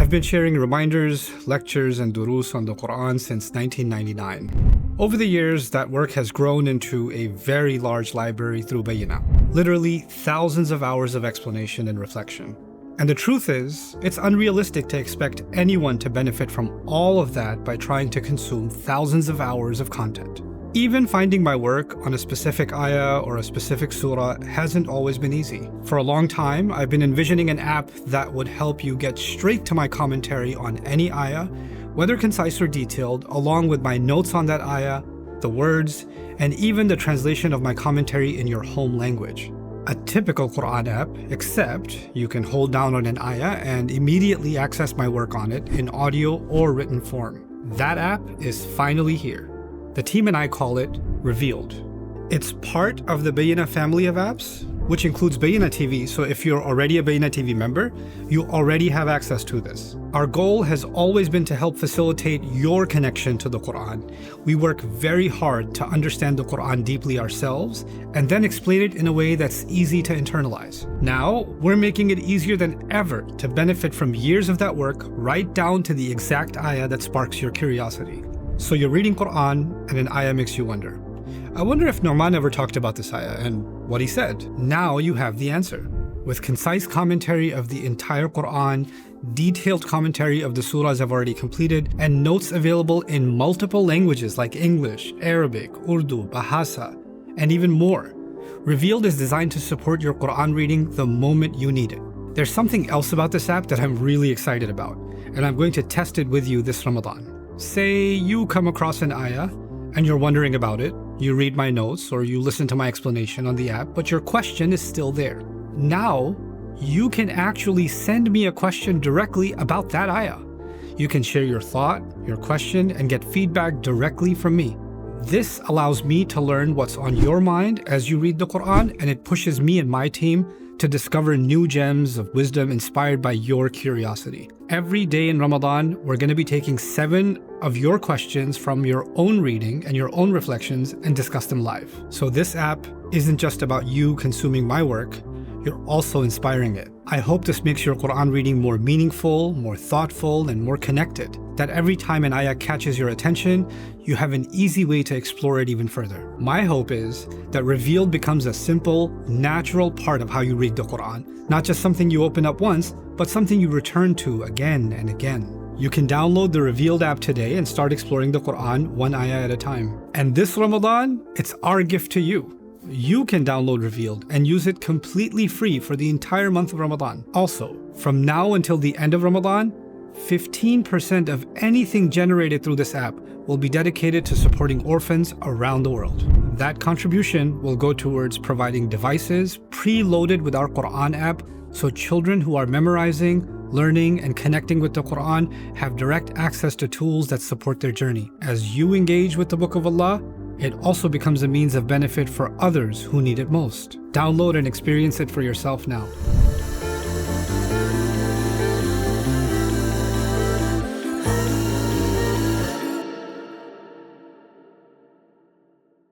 I've been sharing reminders, lectures, and durus on the Quran since 1999. Over the years, that work has grown into a very large library through Bayyinah. Literally thousands of hours of explanation and reflection. And the truth is, it's unrealistic to expect anyone to benefit from all of that by trying to consume thousands of hours of content. Even finding my work on a specific ayah or a specific surah hasn't always been easy. For a long time, I've been envisioning an app that would help you get straight to my commentary on any ayah, whether concise or detailed, along with my notes on that ayah, the words, and even the translation of my commentary in your home language. A typical Quran app, except you can hold down on an ayah and immediately access my work on it in audio or written form. That app is finally here. The team and I call it Revealed. It's part of the Bayyinah family of apps, which includes Bayyinah TV, so if you're already a Bayyinah TV member, you already have access to this. Our goal has always been to help facilitate your connection to the Quran. We work very hard to understand the Quran deeply ourselves, and then explain it in a way that's easy to internalize. Now, we're making it easier than ever to benefit from years of that work, right down to the exact ayah that sparks your curiosity. So you're reading Quran, and an ayah makes you wonder. I wonder if Nouman ever talked about this ayah and what he said. Now you have the answer. With concise commentary of the entire Quran, detailed commentary of the surahs I've already completed, and notes available in multiple languages like English, Arabic, Urdu, Bahasa, and even more. Revealed is designed to support your Quran reading the moment you need it. There's something else about this app that I'm really excited about, and I'm going to test it with you this Ramadan. Say you come across an ayah and you're wondering about it, you read my notes or you listen to my explanation on the app, but your question is still there. Now, you can actually send me a question directly about that ayah. You can share your thought, your question, and get feedback directly from me. This allows me to learn what's on your mind as you read the Quran, and it pushes me and my team to discover new gems of wisdom inspired by your curiosity. Every day in Ramadan, we're going to be taking 7 of your questions from your own reading and your own reflections and discuss them live. So this app isn't just about you consuming my work, you're also inspiring it. I hope this makes your Quran reading more meaningful, more thoughtful, and more connected. That every time an ayah catches your attention, you have an easy way to explore it even further. My hope is that Revealed becomes a simple, natural part of how you read the Quran. Not just something you open up once, but something you return to again and again. You can download the Revealed app today and start exploring the Quran one ayah at a time. And this Ramadan, it's our gift to you. You can download Revealed and use it completely free for the entire month of Ramadan. Also, from now until the end of Ramadan, 15% of anything generated through this app will be dedicated to supporting orphans around the world. That contribution will go towards providing devices preloaded with our Quran app so children who are memorizing, learning, and connecting with the Quran have direct access to tools that support their journey. As you engage with the Book of Allah, it also becomes a means of benefit for others who need it most. Download and experience it for yourself now.